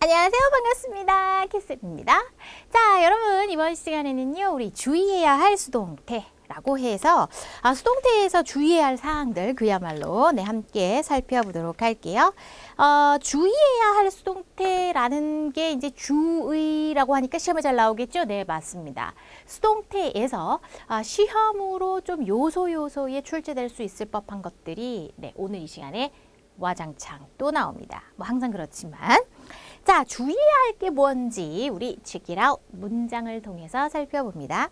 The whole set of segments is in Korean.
안녕하세요. 반갑습니다. 캐슬입니다. 자, 여러분 이번 시간에는요. 우리 주의해야 할 수동태라고 해서 수동태에서 주의해야 할 사항들 그야말로 함께 살펴보도록 할게요. 주의해야 할 수동태라는 게 이제 주의라고 하니까 시험에 잘 나오겠죠? 네, 맞습니다. 수동태에서 시험으로 좀 요소에 출제될 수 있을 법한 것들이 오늘 이 시간에 와장창 또 나옵니다. 뭐 항상 그렇지만 자, 주의해야 할 게 뭔지 우리 check it out 문장을 통해서 살펴봅니다.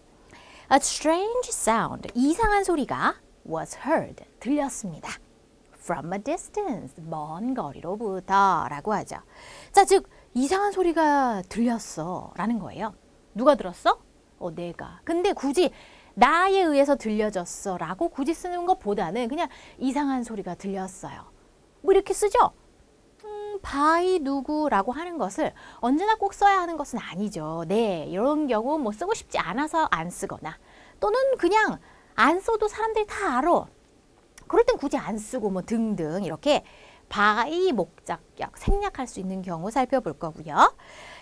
A strange sound, 이상한 소리가 was heard, 들렸습니다. From a distance, 먼 거리로부터 라고 하죠. 자, 즉 이상한 소리가 들렸어 라는 거예요. 누가 들었어? 내가. 근데 굳이 나에 의해서 들려졌어 라고 굳이 쓰는 것보다는 그냥 이상한 소리가 들렸어요. 뭐 이렇게 쓰죠? by 누구라고 하는 것을 언제나 꼭 써야 하는 것은 아니죠. 네, 이런 경우 뭐 쓰고 싶지 않아서 안 쓰거나 또는 그냥 안 써도 사람들이 다 알아. 그럴 땐 굳이 안 쓰고 뭐 등등 이렇게 by 목적격 생략할 수 있는 경우 살펴볼 거고요.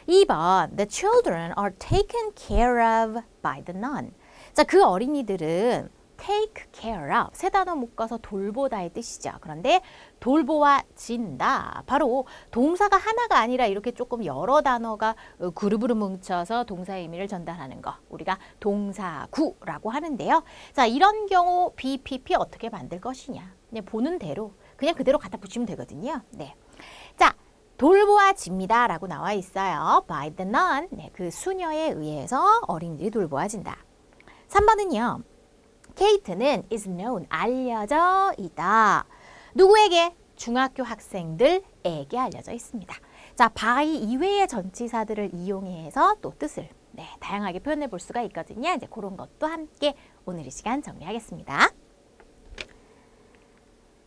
2번 The children are taken care of by the nun. 자, 그 어린이들은 take care of, 세 단어 묶어서 돌보다의 뜻이죠. 그런데 돌보아진다. 바로 동사가 하나가 아니라 이렇게 조금 여러 단어가 그룹으로 뭉쳐서 동사의 의미를 전달하는 거. 우리가 동사구라고 하는데요. 자, 이런 경우 BPP 어떻게 만들 것이냐. 그냥 보는 대로 그냥 그대로 갖다 붙이면 되거든요. 네. 자, 돌보아집니다 라고 나와 있어요. by the nun. 네, 그 수녀에 의해서 어린이들이 돌보아진다. 3번은요. 케이트는 is known, 알려져 있다. 누구에게? 중학교 학생들에게 알려져 있습니다. 자, by 이외의 전치사들을 이용해서 또 뜻을 다양하게 표현해 볼 수가 있거든요. 이제 그런 것도 함께 오늘 이 시간 정리하겠습니다. 자,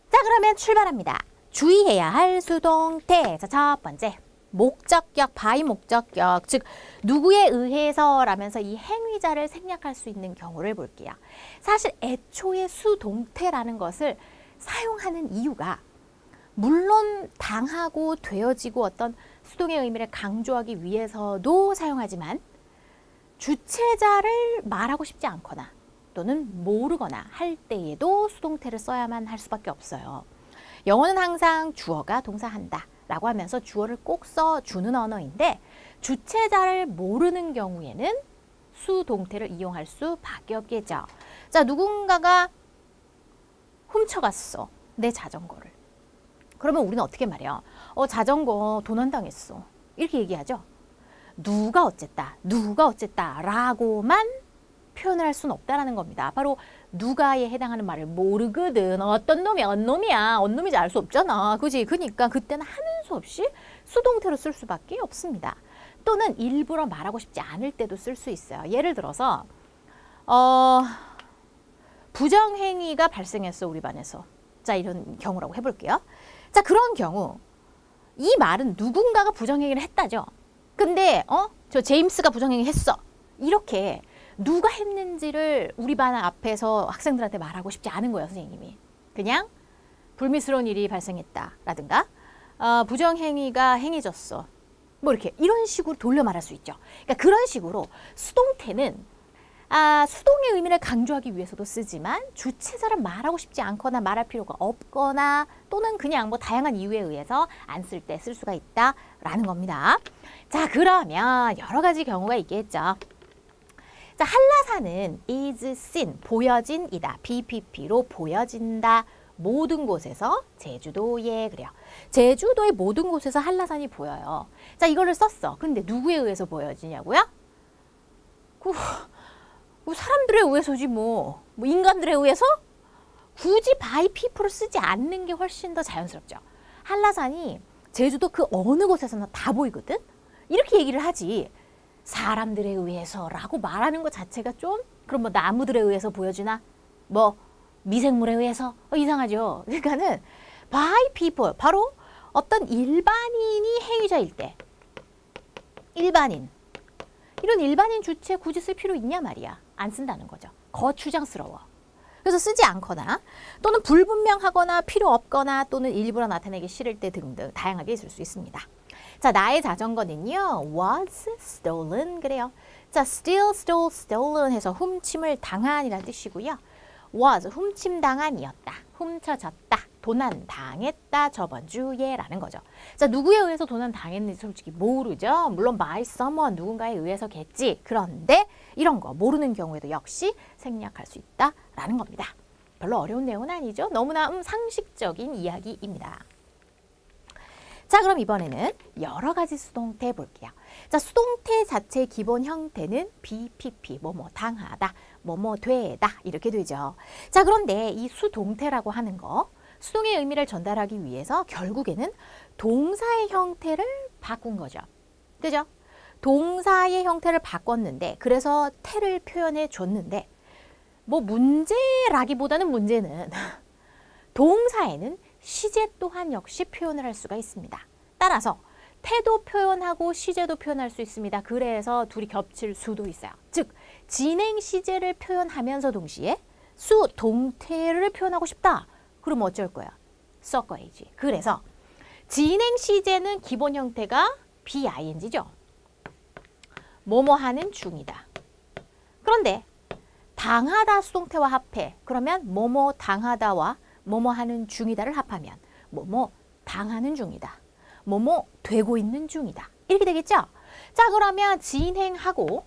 그러면 출발합니다. 주의해야 할 수동태. 자, 첫 번째. 목적격, by 목적격, 즉 누구에 의해서 라면서 이 행위자를 생략할 수 있는 경우를 볼게요. 사실 애초에 수동태라는 것을 사용하는 이유가 물론 당하고 되어지고 어떤 수동의 의미를 강조하기 위해서도 사용하지만 주체자를 말하고 싶지 않거나 또는 모르거나 할 때에도 수동태를 써야만 할 수밖에 없어요. 영어는 항상 주어가 동사한다 라고 하면서 주어를 꼭 써주는 언어인데 주체자를 모르는 경우에는 수동태를 이용할 수밖에 없겠죠. 자, 누군가가 훔쳐갔어. 내 자전거를. 그러면 우리는 어떻게 말해요? 자전거 도난당했어. 이렇게 얘기하죠. 누가 어쨌다. 누가 어쨌다 라고만 표현을 할 수는 없다라는 겁니다. 바로 누가에 해당하는 말을 모르거든. 어떤 놈이야, 언놈이야. 언놈인지 알 수 없잖아. 그지? 그러니까 그때는 하는 수 없이 수동태로 쓸 수밖에 없습니다. 또는 일부러 말하고 싶지 않을 때도 쓸 수 있어요. 예를 들어서 부정행위가 발생했어, 우리 반에서. 자, 이런 경우라고 해볼게요. 자, 그런 경우 이 말은 누군가가 부정행위를 했다죠. 근데 저 제임스가 부정행위 했어. 이렇게 누가 했는지를 우리 반 앞에서 학생들한테 말하고 싶지 않은 거예요, 선생님이. 그냥 불미스러운 일이 발생했다 라든가 부정행위가 행해졌어. 뭐 이렇게 이런 식으로 돌려 말할 수 있죠. 그러니까 그런 식으로 수동태는 수동의 의미를 강조하기 위해서도 쓰지만 주체자를 말하고 싶지 않거나 말할 필요가 없거나 또는 그냥 뭐 다양한 이유에 의해서 안 쓸 때 쓸 수가 있다라는 겁니다. 자, 그러면 여러 가지 경우가 있겠죠. 자, 한라산은 is seen, 보여진이다. BPP로 보여진다. 모든 곳에서 제주도에 그래요. 제주도의 모든 곳에서 한라산이 보여요. 자, 이거를 썼어. 근데 누구에 의해서 보여지냐고요? 사람들에 의해서지 뭐 인간들에 의해서? 굳이 by people을 쓰지 않는 게 훨씬 더 자연스럽죠. 한라산이 제주도 그 어느 곳에서나 다 보이거든? 이렇게 얘기를 하지. 사람들에 의해서라고 말하는 것 자체가 좀 그럼 뭐 나무들에 의해서 보여지나? 뭐 미생물에 의해서? 이상하죠. 그러니까는 by people, 바로 어떤 일반인이 행위자일 때 일반인, 이런 일반인 주체 굳이 쓸 필요 있냐 말이야. 안 쓴다는 거죠. 거추장스러워. 그래서 쓰지 않거나 또는 불분명하거나 필요 없거나 또는 일부러 나타내기 싫을 때 등등 다양하게 있을 수 있습니다. 자, 나의 자전거는요. was stolen 그래요. 자, steal, stole, stolen 해서 훔침을 당한이라는 뜻이고요. was 훔침당한이었다. 훔쳐졌다. 도난당했다. 저번 주에 라는 거죠. 자, 누구에 의해서 도난당했는지 솔직히 모르죠. 물론 by someone 누군가에 의해서겠지. 그런데 이런 거 모르는 경우에도 역시 생략할 수 있다라는 겁니다. 별로 어려운 내용은 아니죠. 너무나 상식적인 이야기입니다. 자, 그럼 이번에는 여러 가지 수동태 볼게요. 자, 수동태 자체의 기본 형태는 BPP, 뭐뭐 당하다, 뭐뭐 되다 이렇게 되죠. 자, 그런데 이 수동태라고 하는 거, 수동의 의미를 전달하기 위해서 결국에는 동사의 형태를 바꾼 거죠. 그죠? 동사의 형태를 바꿨는데 그래서 태를 표현해 줬는데 뭐 문제라기보다는 문제는 동사에는 시제 또한 역시 표현을 할 수가 있습니다. 따라서 태도 표현하고 시제도 표현할 수 있습니다. 그래서 둘이 겹칠 수도 있어요. 즉 진행 시제를 표현하면서 동시에 수동태를 표현하고 싶다. 그럼 어쩔 거야? 섞어야지. 그래서 진행 시제는 기본 형태가 BING죠. 뭐뭐 하는 중이다. 그런데 당하다 수동태와 합해. 그러면 뭐뭐 당하다와 뭐뭐 하는 중이다를 합하면 뭐뭐 당하는 중이다. 뭐뭐 되고 있는 중이다. 이렇게 되겠죠? 자, 그러면 진행하고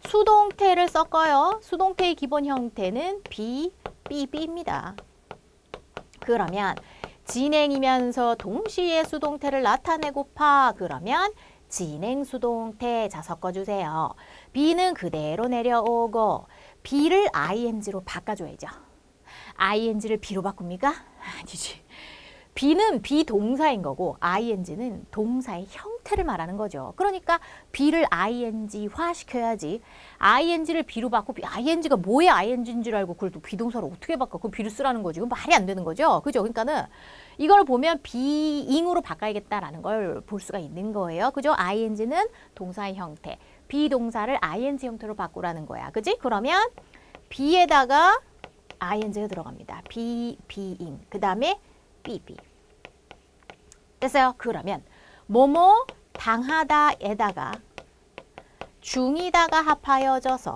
수동태를 섞어요. 수동태의 기본 형태는 BBB입니다. 그러면 진행이면서 동시에 수동태를 나타내고파. 그러면 진행 수동태. 자, 섞어주세요. B는 그대로 내려오고 B를 ing로 바꿔줘야죠. ing를 B로 바꿉니까? 아니지. B는 비동사인 거고 ing는 동사의 형태를 말하는 거죠. 그러니까 B를 ing화 시켜야지. ing를 B로 바꿔. ing가 뭐의 ing인 줄 알고 그걸 또 비동사로 어떻게 바꿔? 그 B를 쓰라는 거지. 이건 말이 안 되는 거죠. 그죠? 그러니까는 이걸 보면 being으로 바꿔야겠다라는 걸 볼 수가 있는 거예요. 그죠? ing는 동사의 형태. 비동사를 ing 형태로 바꾸라는 거야. 그지? 그러면 B에다가 ing가 들어갑니다. being. 그 다음에 BB. 됐어요? 그러면 뭐뭐 당하다에다가 중이다가 합하여져서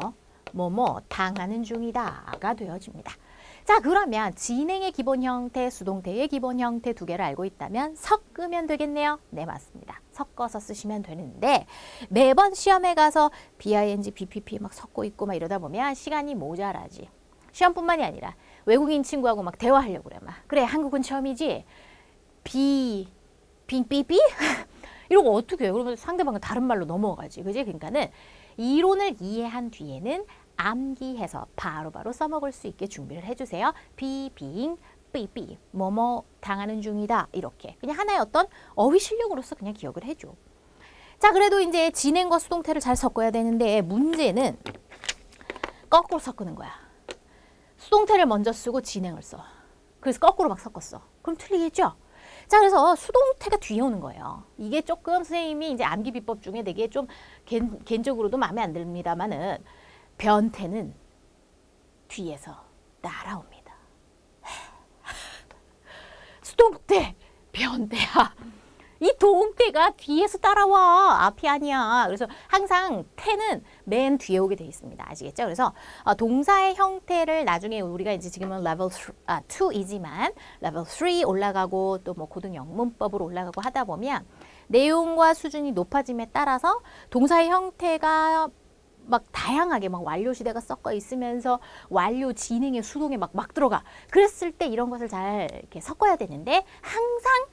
뭐뭐 당하는 중이다가 되어집니다. 자, 그러면 진행의 기본 형태, 수동태의 기본 형태 두 개를 알고 있다면 섞으면 되겠네요. 네, 맞습니다. 섞어서 쓰시면 되는데 매번 시험에 가서 BING, BPP 막 섞고 있고 막 이러다 보면 시간이 모자라지. 시험뿐만이 아니라 외국인 친구하고 막 대화하려고 그래. 막 그래, 한국은 처음이지. 빙삐삐? 이러고 어떻게 해요? 그러면 상대방은 다른 말로 넘어가지. 그지? 그러니까는 이론을 이해한 뒤에는 암기해서 바로바로 써먹을 수 있게 준비를 해주세요. being, 삐삐, 뭐뭐 당하는 중이다. 이렇게. 그냥 하나의 어떤 어휘 실력으로서 그냥 기억을 해줘. 자, 그래도 이제 진행과 수동태를 잘 섞어야 되는데 문제는 거꾸로 섞는 거야. 수동태를 먼저 쓰고 진행을 써. 그래서 거꾸로 막 섞었어. 그럼 틀리겠죠? 자, 그래서 수동태가 뒤에 오는 거예요. 이게 조금 선생님이 이제 암기 비법 중에 되게 좀 개인적으로도 마음에 안 듭니다만은 변태는 뒤에서 따라옵니다. 수동태, 변태야. 이 동태가 뒤에서 따라와. 앞이 아니야. 그래서 항상 태는 맨 뒤에 오게 돼 있습니다. 아시겠죠? 그래서 동사의 형태를 나중에 우리가 이제 지금은 레벨 2이지만 레벨 3 올라가고 또 뭐 고등 영문법으로 올라가고 하다 보면 내용과 수준이 높아짐에 따라서 동사의 형태가 막 다양하게 막 완료 시대가 섞어 있으면서 완료 진행의 수동에 막 들어가. 그랬을 때 이런 것을 잘 이렇게 섞어야 되는데 항상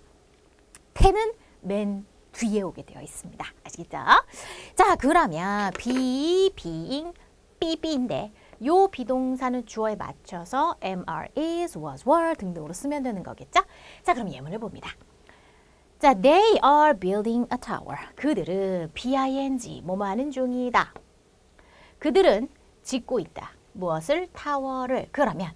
태는 맨 뒤에 오게 되어 있습니다. 아시겠죠? 자, 그러면 being, 삐삐인데 요 비동사는 주어에 맞춰서 am, are, is, was, were 등등으로 쓰면 되는 거겠죠? 자, 그럼 예문을 봅니다. 자, they are building a tower. 그들은 BING, 뭐뭐 하는 중이다. 그들은 짓고 있다. 무엇을? 타워를. 그러면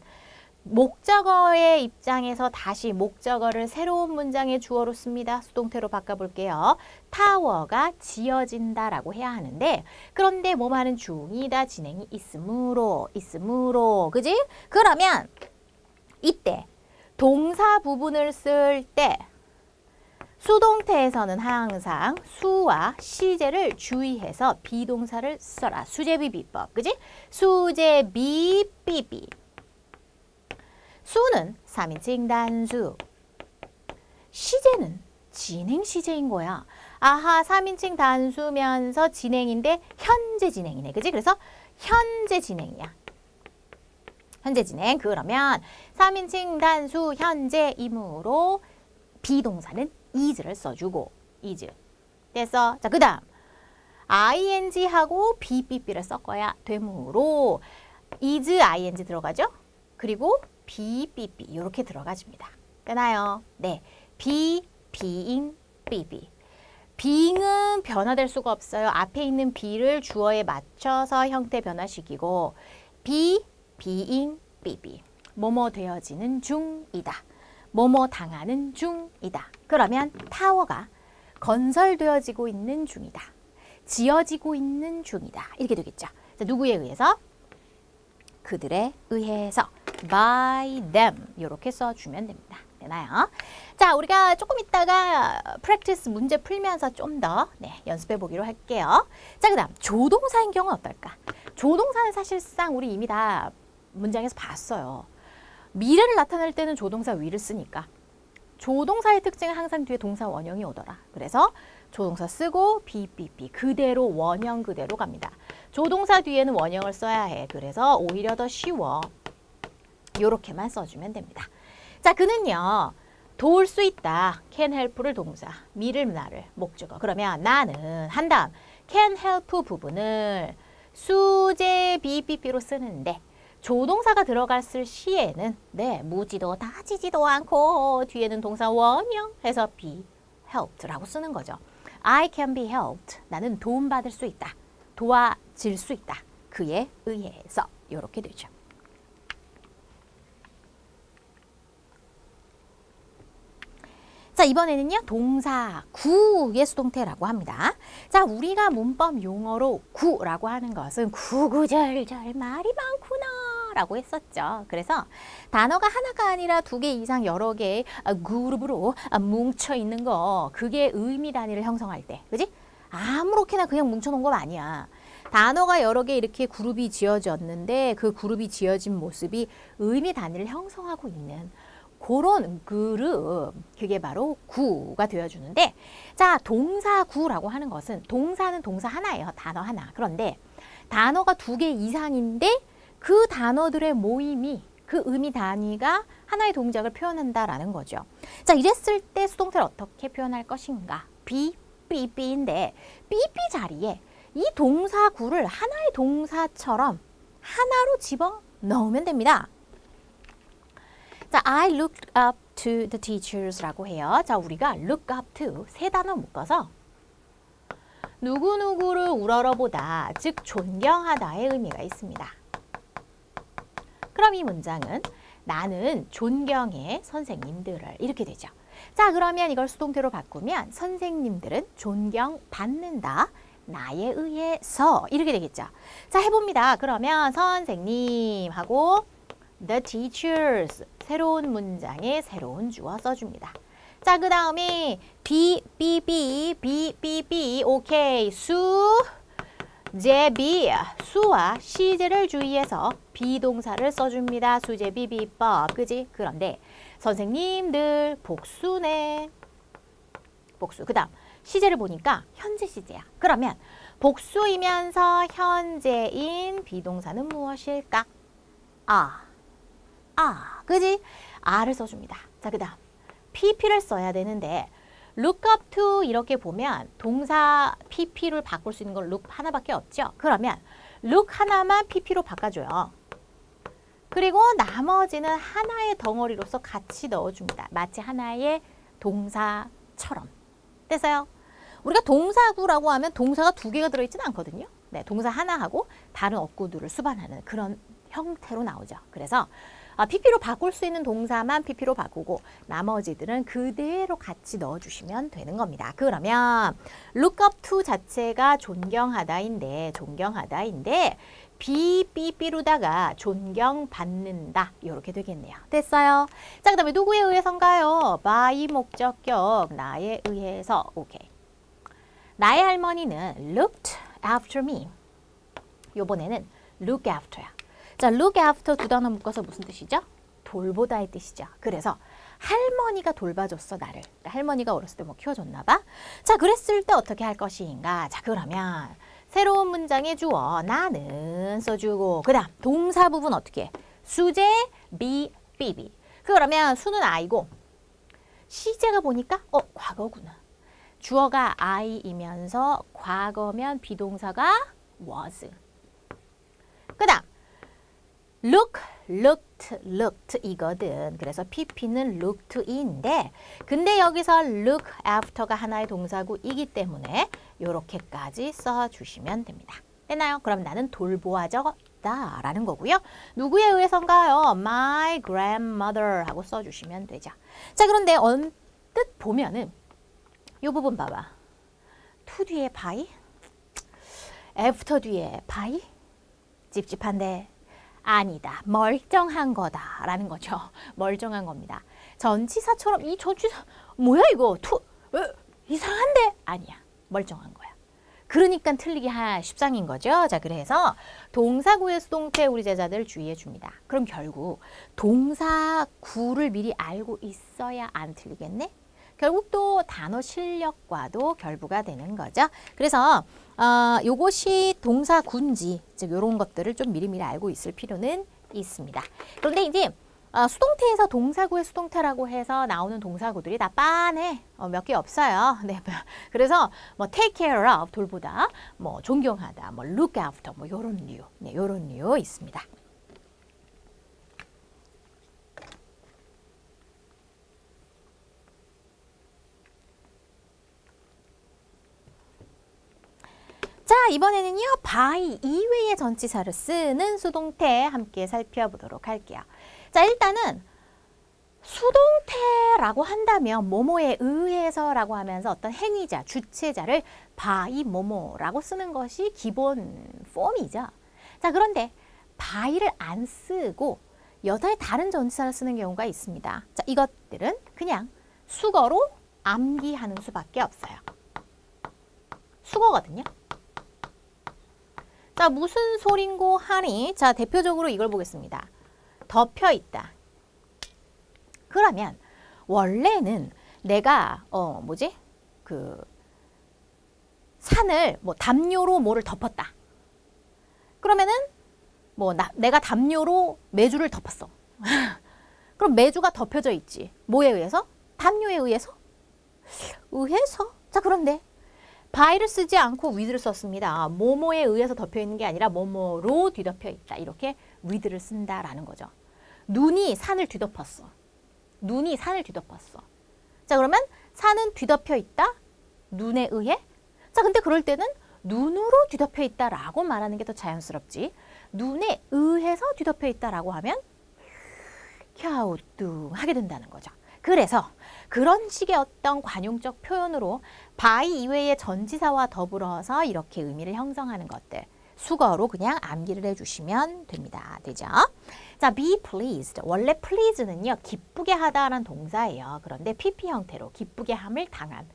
목적어의 입장에서 다시 목적어를 새로운 문장의 주어로 씁니다. 수동태로 바꿔볼게요. 타워가 지어진다라고 해야 하는데 그런데 뭐 하는 중이다. 진행이 있으므로. 그지? 그러면 이때 동사 부분을 쓸 때 수동태에서는 항상 수와 시제를 주의해서 비동사를 써라. 수제비 비법. 그지? 수제비 비비. 수는 3인칭 단수. 시제는 진행 시제인 거야. 아하, 3인칭 단수면서 진행인데 현재 진행이네. 그지? 그래서 현재 진행이야. 현재 진행. 그러면 3인칭 단수 현재이므로 비동사는 is를 써주고 is. 됐어? 자, 그 다음 ing하고 BBB를 섞어야 되므로 is, ing 들어가죠? 그리고 BBB 이렇게 들어가집니다. 되나요? 네. being, BB. being은 변화될 수가 없어요. 앞에 있는 be를 주어에 맞춰서 형태 변화시키고 being, BB. 뭐뭐 되어지는 중이다. 뭐뭐 당하는 중이다. 그러면 타워가 건설되어지고 있는 중이다. 지어지고 있는 중이다. 이렇게 되겠죠. 자, 누구에 의해서? 그들에 의해서. by them. 이렇게 써주면 됩니다. 되나요? 자, 우리가 조금 있다가 프랙티스 문제 풀면서 좀 더 연습해 보기로 할게요. 자, 그 다음 조동사인 경우는 어떨까? 조동사는 사실상 우리 이미 다 문장에서 봤어요. 미래를 나타낼 때는 조동사 위를 쓰니까 조동사의 특징은 항상 뒤에 동사 원형이 오더라. 그래서 조동사 쓰고 BBB 그대로 원형 그대로 갑니다. 조동사 뒤에는 원형을 써야 해. 그래서 오히려 더 쉬워. 요렇게만 써주면 됩니다. 자, 그는요. 도울 수 있다. can help를 동사, 미를 나를 목적어. 그러면 나는 한 다음 can help 부분을 수제 BBB로 쓰는데 조동사가 들어갔을 시에는 무지도 따지지도 않고 뒤에는 동사 원형 해서 be helped라고 쓰는 거죠. I can be helped. 나는 도움받을 수 있다. 도와질 수 있다. 그에 의해서 이렇게 되죠. 자, 이번에는요. 동사 구의 수동태라고 합니다. 자, 우리가 문법 용어로 구라고 하는 것은 구구절절 말이 많구나 라고 했었죠. 그래서 단어가 하나가 아니라 2개 이상 여러 개의 그룹으로 뭉쳐 있는 거, 그게 의미 단위를 형성할 때, 그지? 아무렇게나 그냥 뭉쳐놓은 건 아니야. 단어가 여러 개 이렇게 그룹이 지어졌는데 그 그룹이 지어진 모습이 의미 단위를 형성하고 있는 그런 그룹, 그게 바로 구가 되어주는데, 자, 동사 구라고 하는 것은 동사는 동사 하나예요. 단어 하나. 그런데 단어가 2개 이상인데 그 단어들의 모임이, 그 의미 단위가 하나의 동작을 표현한다라는 거죠. 자, 이랬을 때 수동태를 어떻게 표현할 것인가? BB인데 BB 자리에 이 동사 구를 하나의 동사처럼 하나로 집어 넣으면 됩니다. 자, I looked up to the teachers라고 해요. 자, 우리가 look up to 세 단어 묶어서 누구누구를 우러러보다, 즉 존경하다의 의미가 있습니다. 그럼 이 문장은 나는 존경해 선생님들을 이렇게 되죠. 자, 그러면 이걸 수동태로 바꾸면 선생님들은 존경받는다. 나에 의해서 이렇게 되겠죠. 자, 해봅니다. 그러면 선생님 하고 the teachers 새로운 문장에 새로운 주어 써줍니다. 자, 그 다음에 BBB 오케이. 수제비 수와 시제를 주의해서 비동사를 써줍니다. 수제비 비법. 그지? 그런데 선생님들 복수네. 복수. 그 다음 시제를 보니까 현재 시제야. 그러면 복수이면서 현재인 비동사는 무엇일까? 그지? R을 써줍니다. 자, 그 다음 PP를 써야 되는데 look up to 이렇게 보면 동사 PP를 바꿀 수 있는 건 look 하나밖에 없죠. 그러면 look 하나만 PP로 바꿔줘요. 그리고 나머지는 하나의 덩어리로서 같이 넣어줍니다. 마치 하나의 동사처럼. 됐어요? 우리가 동사구라고 하면 동사가 2개가 들어있지는 않거든요. 네, 동사 하나하고 다른 어구들을 수반하는 그런 형태로 나오죠. 그래서 PP로 바꿀 수 있는 동사만 PP로 바꾸고 나머지들은 그대로 같이 넣어주시면 되는 겁니다. 그러면 look up to 자체가 존경하다인데 삐삐루다가 존경받는다 이렇게 되겠네요. 됐어요. 자, 그 다음에 누구에 의해서인가요? by 목적격 나에 의해서. 오케이. 나의 할머니는 looked after me. 요번에는 look after야. 자, look after 두 단어 묶어서 무슨 뜻이죠? 돌보다의 뜻이죠. 그래서 할머니가 돌봐줬어, 나를. 할머니가 어렸을 때 뭐 키워줬나 봐. 자, 그랬을 때 어떻게 할 것인가? 자, 그러면 새로운 문장의 주어 나는 써주고 그 다음 동사 부분 어떻게 해? 수제 be, be. 그러면 수는 I고 시제가 보니까 과거구나. 주어가 I이면서 과거면 비동사가 was. 그 다음 look, looked 이거든. 그래서 PP는 looked인데 근데 여기서 look after가 하나의 동사고 이기 때문에 이렇게까지 써주시면 됩니다. 됐나요? 그럼 나는 돌보아졌다 라는 거고요. 누구에 의해서인가요? My grandmother 하고 써주시면 되죠. 자, 그런데 언뜻 보면은 이 부분 봐봐. to 뒤에 by, after 뒤에 by, 찝찝한데 아니다. 멀쩡한 거다라는 거죠. 멀쩡한 겁니다. 전치사처럼 이 전치사 뭐야 이거? 이상한데? 아니야. 멀쩡한 거야. 그러니까 틀리기 십상인 거죠. 자, 그래서 동사구의 수동태 우리 제자들 주의해 줍니다. 그럼 결국 동사구를 미리 알고 있어야 안 틀리겠네? 결국 또 단어 실력과도 결부가 되는 거죠. 그래서 요것이 동사군지, 즉 요런 것들을 좀 미리미리 알고 있을 필요는 있습니다. 그런데 이제 수동태에서 동사구의 수동태라고 해서 나오는 동사구들이 다 빤해. 몇 개 없어요. 네. 그래서 뭐 take care of, 돌보다, 뭐 존경하다, 뭐 look after, 뭐 요런 류, 네, 요런 류 있습니다. 자, 이번에는요. by 이외의 전치사를 쓰는 수동태 함께 살펴보도록 할게요. 자, 일단은 수동태라고 한다면 뭐뭐에 의해서라고 하면서 어떤 행위자, 주체자를 by 뭐뭐라고 쓰는 것이 기본 폼이죠. 자, 그런데 by를 안 쓰고 여타의 다른 전치사를 쓰는 경우가 있습니다. 자, 이것들은 그냥 수거로 암기하는 수밖에 없어요. 수거거든요. 자, 무슨 소린고 하니? 자, 대표적으로 이걸 보겠습니다. 덮여 있다. 그러면 원래는 내가 산을 뭐 담요로 뭐를 덮었다. 그러면은 내가 담요로 메주를 덮었어. 그럼 메주가 덮여져 있지. 뭐에 의해서? 담요에 의해서? 자, 그런데 by를 쓰지 않고 with를 썼습니다. 뭐뭐에 의해서 덮여 있는 게 아니라 뭐뭐로 뒤덮여 있다. 이렇게 with를 쓴다라는 거죠. 눈이 산을 뒤덮었어. 눈이 산을 뒤덮었어. 자, 그러면 산은 뒤덮여 있다. 눈에 의해. 자, 근데 그럴 때는 눈으로 뒤덮여 있다라고 말하는 게 더 자연스럽지. 눈에 의해서 뒤덮여 있다라고 하면 갸우뚱하게 된다는 거죠. 그래서 그런 식의 어떤 관용적 표현으로 by 이외의 전치사와 더불어서 이렇게 의미를 형성하는 것들 수거로 그냥 암기를 해주시면 됩니다. 되죠? 자, be pleased. 원래 please는요, 기쁘게 하다라는 동사예요. 그런데 PP 형태로 기쁘게 함을 당한.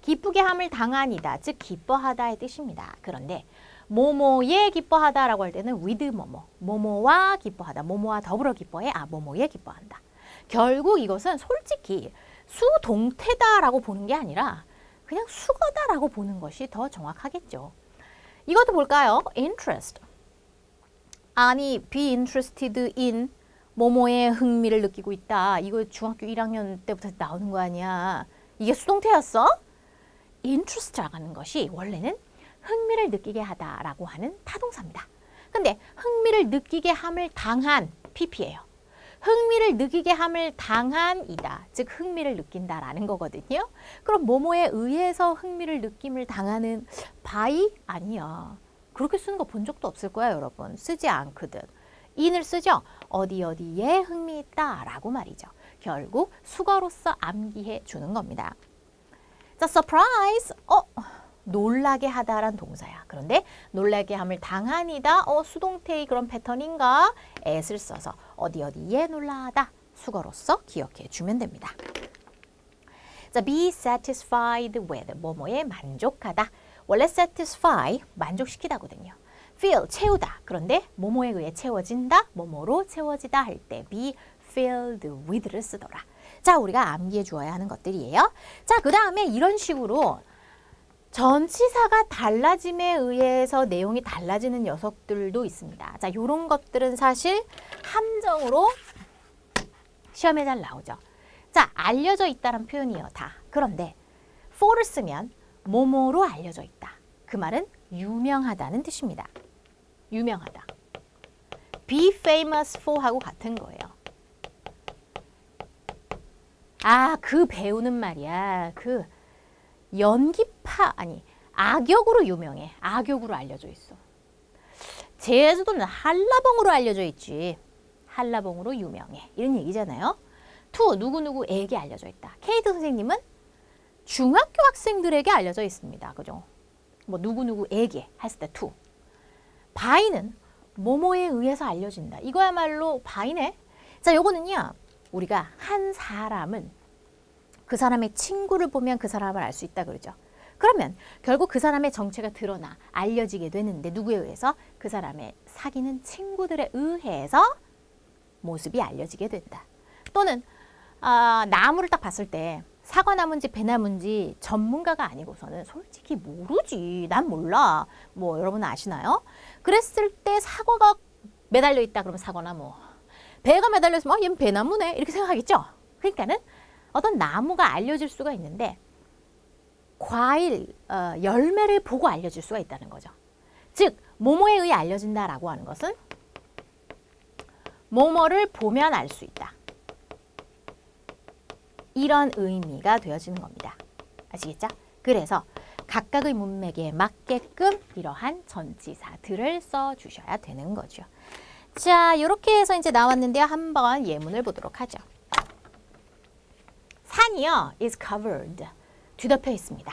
기쁘게 함을 당한이다. 즉 기뻐하다의 뜻입니다. 그런데 뭐뭐에 기뻐하다라고 할 때는 with 뭐뭐. 뭐뭐와 기뻐하다. 뭐뭐와 더불어 기뻐해. 뭐뭐에 기뻐한다. 결국 이것은 솔직히 수동태다라고 보는 게 아니라 그냥 수거다라고 보는 것이 더 정확하겠죠. 이것도 볼까요? interest. 아니, be interested in 뭐뭐에 흥미를 느끼고 있다. 이거 중학교 1학년 때부터 나오는 거 아니야. 이게 수동태였어? interest라고 하는 것이 원래는 흥미를 느끼게 하다라고 하는 타동사입니다. 근데 흥미를 느끼게 함을 당한 PP예요. 흥미를 느끼게 함을 당한이다. 즉 흥미를 느낀다라는 거거든요. 그럼 뭐뭐에 의해서 흥미를 느낌을 당하는 by? 아니야. 그렇게 쓰는 거 본 적도 없을 거야, 여러분. 쓰지 않거든. in을 쓰죠. 어디 어디에 흥미있다 라고 말이죠. 결국 수거로서 암기해 주는 겁니다. 자, surprise. 놀라게 하다란 동사야. 그런데 놀라게 함을 당한이다. 수동태의 그런 패턴인가? at을 써서 어디 어디에 놀라다. 수거로서 기억해 주면 됩니다. 자, be satisfied with 뭐뭐에 만족하다. 원래 satisfy 만족시키다거든요. fill 채우다. 그런데 뭐뭐에 의해 채워진다. 뭐뭐로 채워지다 할 때 be filled with를 쓰더라. 자, 우리가 암기해 주어야 하는 것들이에요. 자, 그 다음에 이런 식으로 전치사가 달라짐에 의해서 내용이 달라지는 녀석들도 있습니다. 자, 이런 것들은 사실 함정으로 시험에 잘 나오죠. 자, 알려져 있다는 표현이에요, 다. 그런데 for를 쓰면 뭐뭐로 알려져 있다. 그 말은 유명하다는 뜻입니다. 유명하다. be famous for 하고 같은 거예요. 아, 그 배우는 말이야. 그 연기파, 아니, 악역으로 유명해. 악역으로 알려져 있어. 제주도는 한라봉으로 알려져 있지. 한라봉으로 유명해. 이런 얘기잖아요. to, 누구누구에게 알려져 있다. 케이트 선생님은 중학교 학생들에게 알려져 있습니다. 그죠? 뭐 누구누구에게 했을 때 to. by는 뭐뭐에 의해서 알려진다. 이거야말로 by네. 자, 요거는요. 우리가 한 사람은 그 사람의 친구를 보면 그 사람을 알 수 있다 그러죠. 그러면 결국 그 사람의 정체가 드러나 알려지게 되는데 누구에 의해서? 그 사람의 사귀는 친구들에 의해서 모습이 알려지게 된다. 또는 나무를 딱 봤을 때 사과나무인지 배나무인지 전문가가 아니고서는 솔직히 모르지. 난 몰라. 뭐 여러분 아시나요? 그랬을 때 사과가 매달려 있다 그러면 사과나무. 배가 매달려 있으면 얘는 배나무네. 이렇게 생각하겠죠? 그러니까는 어떤 나무가 알려질 수가 있는데 과일, 열매를 보고 알려질 수가 있다는 거죠. 즉, 뭐뭐에 의해 알려진다라고 하는 것은 뭐뭐를 보면 알 수 있다. 이런 의미가 되어지는 겁니다. 아시겠죠? 그래서 각각의 문맥에 맞게끔 이러한 전치사들을 써주셔야 되는 거죠. 자, 이렇게 해서 이제 나왔는데요. 한번 예문을 보도록 하죠. 산이요, is covered, 뒤덮여 있습니다.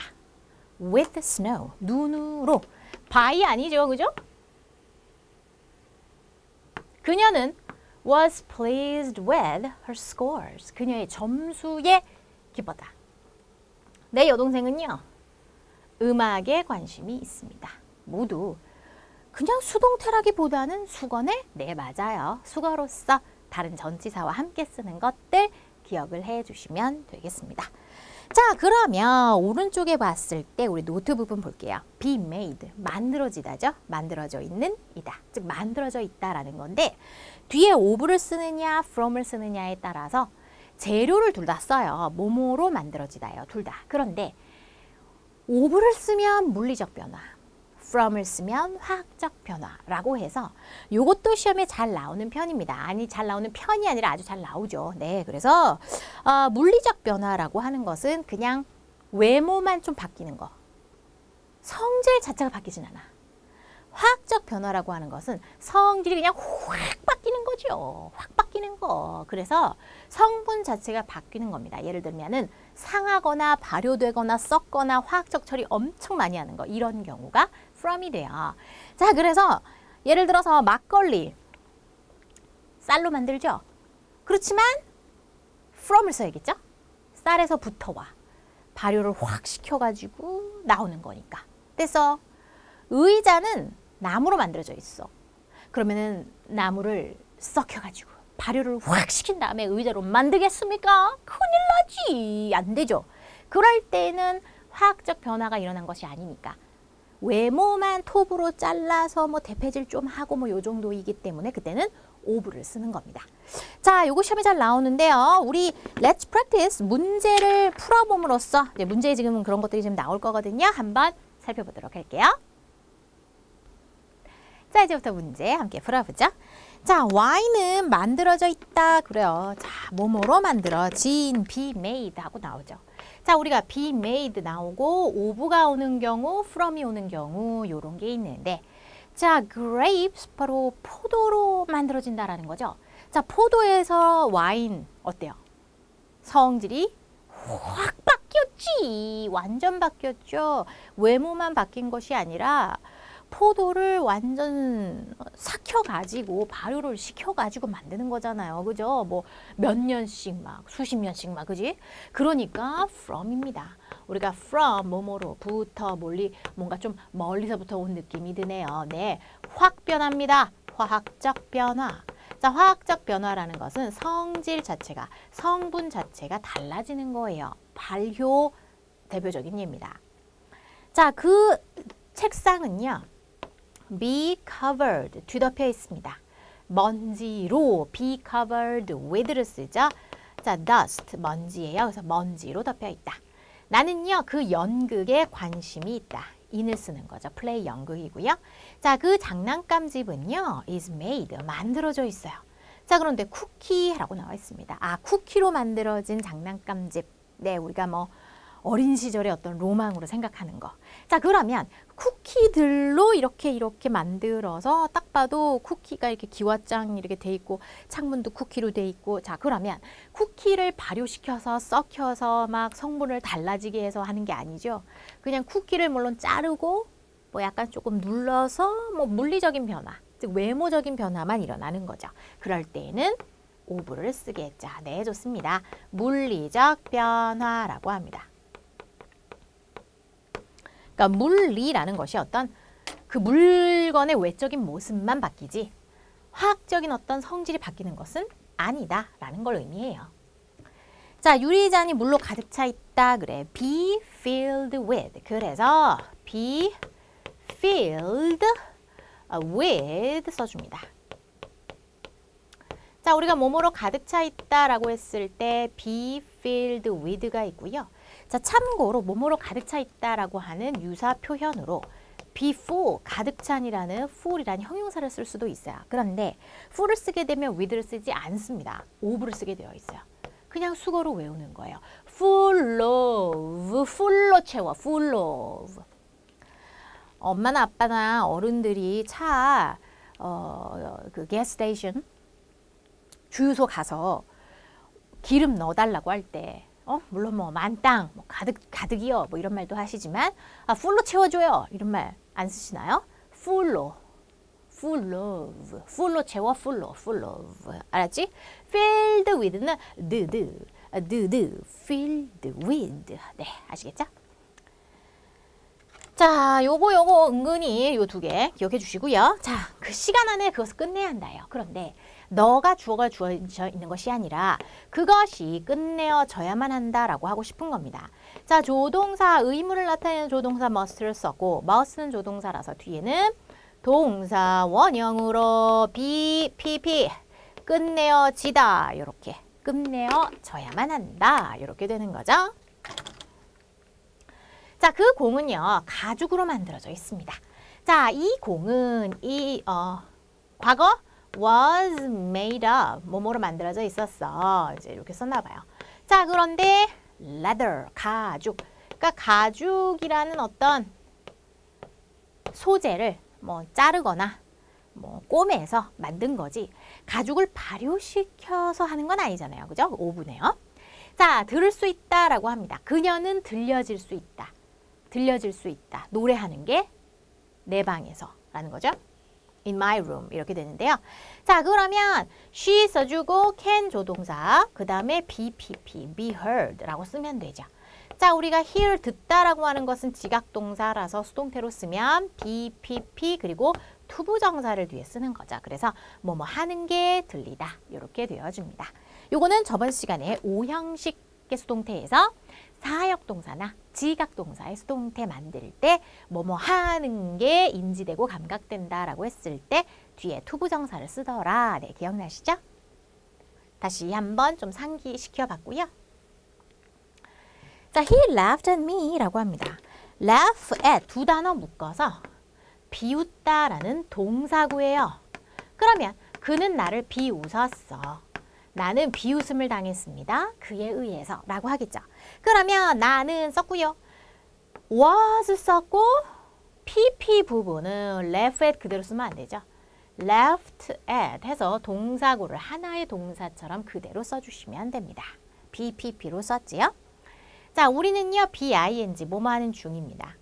with snow, 눈으로. by 아니죠, 그죠? 그녀는 was pleased with her scores, 그녀의 점수에 기뻤다. 내 여동생은요, 음악에 관심이 있습니다. 모두 그냥 수동태라기보다는 수건에 네, 맞아요. 수거로서 다른 전치사와 함께 쓰는 것들 기억을 해주시면 되겠습니다. 자, 그러면 오른쪽에 봤을 때 우리 노트 부분 볼게요. be made, 만들어지다죠. 만들어져 있는 이다. 즉 만들어져 있다라는 건데 뒤에 of를 쓰느냐 from을 쓰느냐에 따라서 재료를 둘 다 써요. 뭐뭐로 만들어지다요. 둘 다. 그런데 of를 쓰면 물리적 변화, from을 쓰면 화학적 변화라고 해서 이것도 시험에 잘 나오는 편입니다. 아니, 잘 나오는 편이 아니라 아주 잘 나오죠. 네, 그래서 물리적 변화라고 하는 것은 그냥 외모만 좀 바뀌는 거. 성질 자체가 바뀌진 않아. 화학적 변화라고 하는 것은 성질이 그냥 확 바뀌는 거죠. 확 바뀌는 거. 그래서 성분 자체가 바뀌는 겁니다. 예를 들면은 상하거나 발효되거나 썩거나 화학적 처리 엄청 많이 하는 거. 이런 경우가 from이 돼요. 자, 그래서 예를 들어서 막걸리 쌀로 만들죠. 그렇지만 from을 써야겠죠. 쌀에서부터 와. 발효를 확 시켜가지고 나오는 거니까. 그래서 의자는 나무로 만들어져 있어. 그러면은 나무를 썩혀가지고 발효를 확 시킨 다음에 의자로 만들겠습니까? 큰일 나지. 안 되죠. 그럴 때는 화학적 변화가 일어난 것이 아니니까 외모만 톱으로 잘라서 뭐 대패질 좀 하고 뭐 요 정도이기 때문에 그때는 of를 쓰는 겁니다. 자, 요거 시험에 잘 나오는데요. 우리 Let's practice 문제를 풀어봄으로써 이제 문제에 지금 그런 것들이 좀 나올 거거든요. 한번 살펴보도록 할게요. 자, 이제부터 문제 함께 풀어보죠. 자, Y는 만들어져 있다 그래요. 자, 뭐뭐로 만들어진 be made 하고 나오죠. 자, 우리가 be made 나오고 of가 오는 경우, from이 오는 경우 요런 게 있는데 자, grapes 바로 포도로 만들어진다라는 거죠. 자, 포도에서 와인 어때요? 성질이 확 바뀌었지. 완전 바뀌었죠. 외모만 바뀐 것이 아니라 포도를 완전 삭혀가지고 발효를 시켜가지고 만드는 거잖아요. 그죠? 뭐 몇 년씩 막 수십 년씩 막 그지? 그러니까 from입니다. 우리가 from 뭐뭐로부터 뭔가 좀 멀리서부터 온 느낌이 드네요. 네, 확 변합니다. 화학적 변화. 자, 화학적 변화라는 것은 성질 자체가, 성분 자체가 달라지는 거예요. 발효 대표적인 예입니다. 자, 그 책상은요. be covered, 뒤덮여 있습니다. 먼지로 be covered with를 쓰죠. 자, dust, 먼지예요. 그래서 먼지로 덮여 있다. 나는요, 그 연극에 관심이 있다. in을 쓰는 거죠. play 연극이고요. 자, 그 장난감 집은요, is made, 만들어져 있어요. 자, 그런데 쿠키라고 나와 있습니다. 아, 쿠키로 만들어진 장난감 집. 네, 우리가 뭐 어린 시절의 어떤 로망으로 생각하는 거. 자, 그러면 쿠키들로 이렇게 만들어서 딱 봐도 쿠키가 이렇게 기와장 이렇게 돼 있고 창문도 쿠키로 돼 있고, 자, 그러면 쿠키를 발효시켜서 썩혀서 막 성분을 달라지게 해서 하는 게 아니죠. 그냥 쿠키를 물론 자르고 뭐 약간 조금 눌러서 뭐 물리적인 변화, 즉 외모적인 변화만 일어나는 거죠. 그럴 때에는 오브를 쓰겠죠. 네, 좋습니다. 물리적 변화라고 합니다. 그러니까 물리라는 것이 어떤 그 물건의 외적인 모습만 바뀌지 화학적인 어떤 성질이 바뀌는 것은 아니다라는 걸 의미해요. 자, 유리잔이 물로 가득 차 있다. 그래. be filled with. 그래서 be filled with 써줍니다. 자, 우리가 뭐뭐로 가득 차 있다라고 했을 때 be filled with가 있고요. 자, 참고로 뭐뭐로 가득 차 있다라고 하는 유사 표현으로 be full, 가득 찬이라는 full이라는 형용사를 쓸 수도 있어요. 그런데 full을 쓰게 되면 with를 쓰지 않습니다. of를 쓰게 되어 있어요. 그냥 수거로 외우는 거예요. full of, full로 채워, full of. 엄마나 아빠나 어른들이 차, 그 gas station, 주유소 가서 기름 넣어달라고 할 때, 물론 뭐 만땅, 뭐 가득이요, 뭐 이런 말도 하시지만, 아, 풀로 채워줘요, 이런 말 안 쓰시나요? 풀로 채워, 풀로, 알았지? filled with는 filled with. 네, 아시겠죠? 자, 요거 은근히 요 두 개 기억해 주시고요. 자, 그 시간 안에 그것을 끝내야 한다요. 그런데 너가 주어가 주어져 있는 것이 아니라 그것이 끝내어져야만 한다라고 하고 싶은 겁니다. 자, 조동사, 의무를 나타내는 조동사 must를 썼고, must는 조동사라서 뒤에는 동사 원형으로 be, pp, 끝내어지다, 이렇게 끝내어져야만 한다, 이렇게 되는 거죠. 자, 그 공은요, 가죽으로 만들어져 있습니다. 자, 이 공은 과거 was made of, 뭐뭐로 만들어져 있었어. 이제 이렇게 썼나 봐요. 자, 그런데 leather, 가죽. 그러니까 가죽이라는 어떤 소재를 뭐 자르거나 뭐 꼬매서 만든 거지. 가죽을 발효시켜서 하는 건 아니잖아요. 그죠? 오븐에요. 자, 들을 수 있다라고 합니다. 그녀는 들려질 수 있다. 들려질 수 있다. 노래하는 게 내 방에서 라는 거죠. In my room 이렇게 되는데요. 자, 그러면 she 써주고 can 조동사, 그 다음에 be heard 라고 쓰면 되죠. 자, 우리가 hear 듣다라고 하는 것은 지각동사라서 수동태로 쓰면 be, 그리고 투부정사를 뒤에 쓰는 거죠. 그래서 뭐뭐 하는 게 들리다 이렇게 되어줍니다. 요거는 저번 시간에 5형식의 수동태에서 사역동사나 지각동사의 수동태 만들 때 뭐뭐 하는 게 인지되고 감각된다라고 했을 때 뒤에 투부정사를 쓰더라. 네, 기억나시죠? 다시 한번 좀 상기시켜 봤고요. 자, he laughed at me 라고 합니다. laugh at 두 단어 묶어서 비웃다라는 동사구예요. 그러면 그는 나를 비웃었어. 나는 비웃음을 당했습니다. 그에 의해서 라고 하겠죠. 그러면 나는 썼고요. was 썼고 PP 부분은 left at 그대로 쓰면 안 되죠. left at 해서 동사구를 하나의 동사처럼 그대로 써주시면 됩니다. BPP로 썼지요. 자, 우리는요, BING, 뭐뭐 하는 중입니다.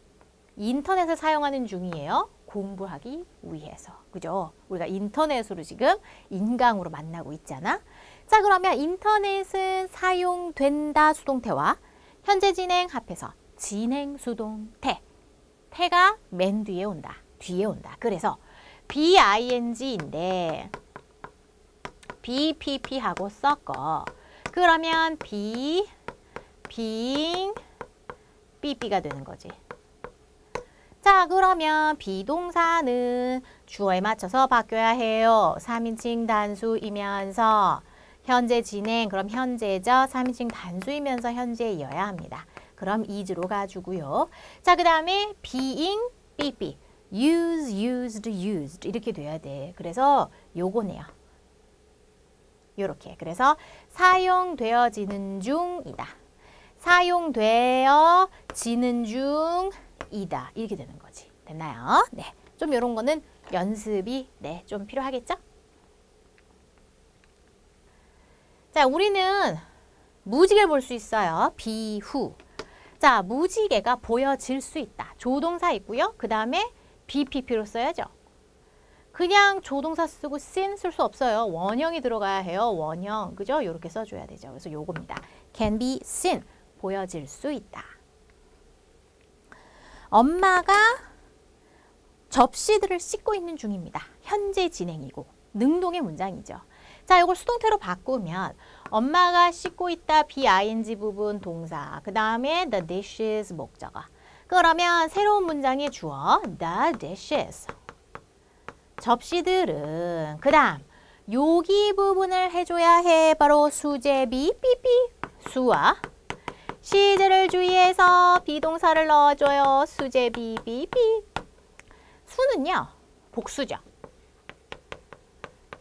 인터넷을 사용하는 중이에요. 공부하기 위해서. 그죠? 우리가 인터넷으로 지금 인강으로 만나고 있잖아. 자, 그러면 인터넷은 사용된다 수동태와 현재 진행 합해서 진행 수동태. 태가 맨 뒤에 온다. 뒤에 온다. 그래서 BING인데 BPP하고 섞어. 그러면 being, BB가 되는 거지. 자, 그러면 비동사는 주어에 맞춰서 바뀌어야 해요. 3인칭 단수이면서 현재 진행, 그럼 현재죠. 3인칭 단수이면서 현재이어야 합니다. 그럼 is로 가주고요. 자, 그 다음에 being, BB, use, used, used 이렇게 돼야 돼. 그래서 요거네요. 요렇게. 그래서 사용되어지는 중이다. 사용되어지는 중이다. 이렇게 되는 거지. 됐나요? 네. 좀 요런 거는 연습이 좀 필요하겠죠? 자, 우리는 무지개를 볼 수 있어요. 비후. 자, 무지개가 보여질 수 있다. 조동사 있고요. 그 다음에 BPP로 써야죠. 그냥 조동사 쓰고 seen 쓸 수 없어요. 원형이 들어가야 해요. 원형. 그죠? 요렇게 써줘야 되죠. 그래서 요겁니다. can be seen. 보여질 수 있다. 엄마가 접시들을 씻고 있는 중입니다. 현재 진행이고 능동의 문장이죠. 자, 이걸 수동태로 바꾸면 엄마가 씻고 있다 BING 부분 동사, 그 다음에 the dishes 목적어. 그러면 새로운 문장의 주어 the dishes. 접시들은 그 다음 여기 부분을 해줘야 해. 바로 수제비 삐삐 수와 시제를 주의해서 비동사를 넣어줘요. 수제비 삐삐. 수는요 복수죠.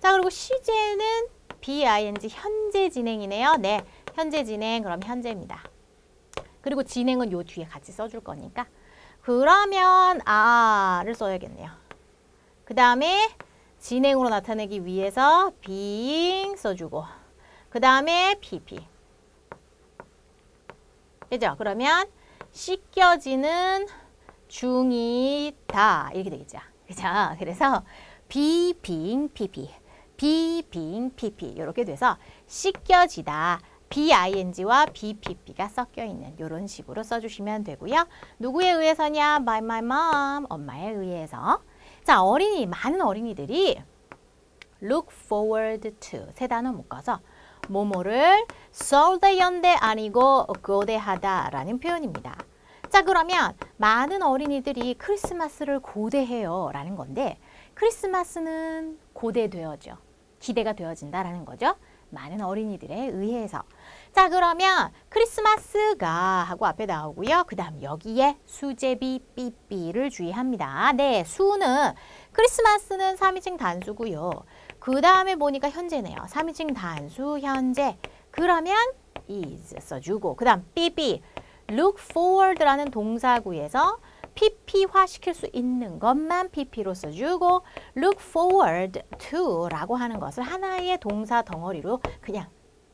자, 그리고 시제는 BING 현재 진행이네요. 네, 현재 진행. 그럼 현재입니다. 그리고 진행은 요 뒤에 같이 써줄 거니까 그러면 아를 써야겠네요. 그 다음에 진행으로 나타내기 위해서 being 써주고 그 다음에 PP. 그죠? 그러면 씻겨지는 중이다 이렇게 되겠죠. 그죠? 그래서 being PP, being PP 이렇게 돼서 씻겨지다 BING와 BPP가 섞여 있는 이런 식으로 써주시면 되고요. 누구에 의해서냐? by my mom, 엄마에 의해서. 자, 어린이, 많은 어린이들이 look forward to 세 단어 묶어서 뭐뭐를 설대연대 아니고 고대하다 라는 표현입니다. 자, 그러면 많은 어린이들이 크리스마스를 고대해요 라는 건데 크리스마스는 고대되어져. 기대가 되어진다라는 거죠. 많은 어린이들에 의해서. 자, 그러면 크리스마스가 하고 앞에 나오고요. 그 다음 여기에 수제비 삐삐를 주의합니다. 네, 수는 크리스마스는 3인칭 단수고요. 그 다음에 보니까 현재네요. 3인칭 단수 현재. 그러면 is 써주고 그 다음 삐삐 look forward라는 동사구에서 PP화 시킬 수 있는 것만 PP로 써주고 look forward to 라고 하는 것을 하나의 동사 덩어리로 그냥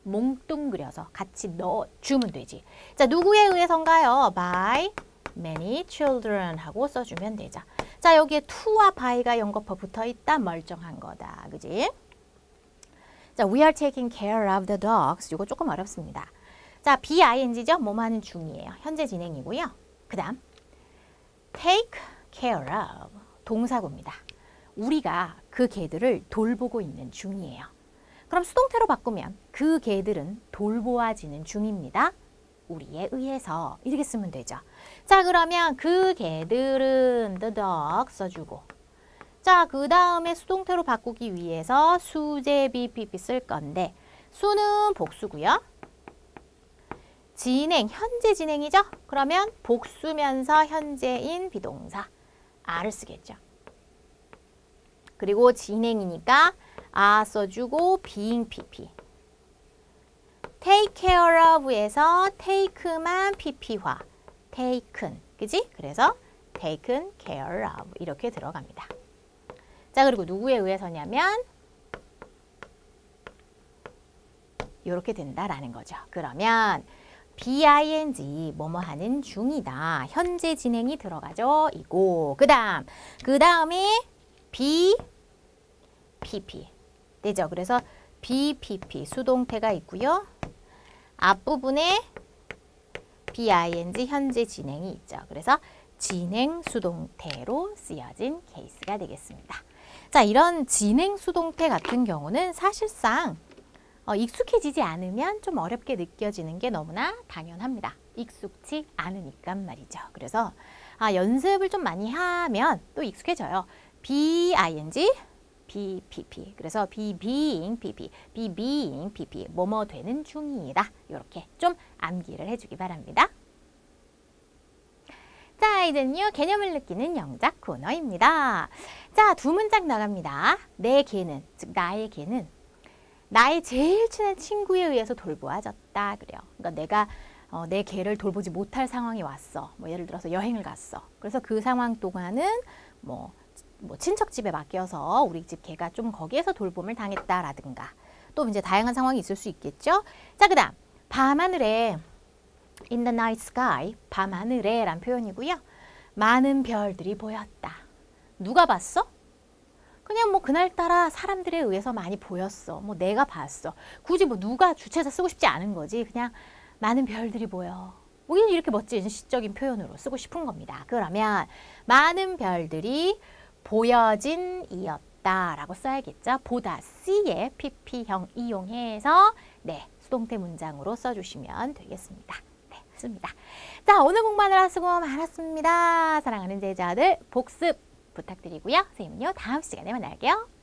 몽뚱그려서 같이 넣어주면 되지. 자, 누구에 의해서인가요? by many children 하고 써주면 되죠. 자, 여기에 to와 by가 연거푸 붙어있다. 멀쩡한 거다. 그지? 자, we are taking care of the dogs. 이거 조금 어렵습니다. 자, BING죠? 뭐뭐 하는 중이에요. 현재 진행이고요. 그 다음 take care of 동사구입니다. 우리가 그 개들을 돌보고 있는 중이에요. 그럼 수동태로 바꾸면 그 개들은 돌보아지는 중입니다. 우리에 의해서 이렇게 쓰면 되죠. 자, 그러면 그 개들은 the dog 써주고 자, 그 다음에 수동태로 바꾸기 위해서 수제비 PP 쓸 건데 수는 복수고요. 진행, 현재 진행이죠? 그러면 복수면서 현재인 비동사 a를 쓰겠죠. 그리고 진행이니까 a 써주고 being PP. take care of에서 take만 PP화. taken. 그지? 그래서 taken care of 이렇게 들어갑니다. 자, 그리고 누구에 의해서냐면 이렇게 된다라는 거죠. 그러면 BING 뭐뭐 하는 중이다. 현재 진행이 들어가죠. 이고 그 다음에 BPP 되죠. 그래서 BPP 수동태가 있고요. 앞부분에 BING 현재 진행이 있죠. 그래서 진행 수동태로 쓰여진 케이스가 되겠습니다. 자, 이런 진행 수동태 같은 경우는 사실상 익숙해지지 않으면 좀 어렵게 느껴지는 게 너무나 당연합니다. 익숙치 않으니까 말이죠. 그래서 연습을 좀 많이 하면 또 익숙해져요. BING, BPP. 그래서 be being PP, be being PP. 뭐뭐 되는 중이다. 이렇게 좀 암기를 해주기 바랍니다. 자, 이제는요, 개념을 느끼는 영작 코너입니다. 자, 두 문장 나갑니다. 내 개는, 즉 나의 개는 나의 제일 친한 친구에 의해서 돌보아졌다. 그래요. 그러니까 내가 내 개를 돌보지 못할 상황이 왔어. 뭐 예를 들어서 여행을 갔어. 그래서 그 상황 동안은 뭐 친척 집에 맡겨서 우리 집 개가 좀 거기에서 돌봄을 당했다라든가 또 이제 다양한 상황이 있을 수 있겠죠. 자, 그다음 밤하늘에 in the night sky 밤하늘에 란 표현이고요. 많은 별들이 보였다. 누가 봤어? 그냥 뭐 그날따라 사람들에 의해서 많이 보였어. 뭐 내가 봤어. 굳이 뭐 누가 주체자 쓰고 싶지 않은 거지. 그냥 많은 별들이 보여. 뭐 이렇게 멋진 시적인 표현으로 쓰고 싶은 겁니다. 그러면 많은 별들이 보여진 이었다 라고 써야겠죠. 보다 C의 PP형 이용해서 네, 수동태 문장으로 써주시면 되겠습니다. 네, 맞습니다. 자, 오늘 공부하느라 수고 많았습니다. 사랑하는 제자들 복습 부탁드리고요. 선생님은요, 다음 시간에 만날게요.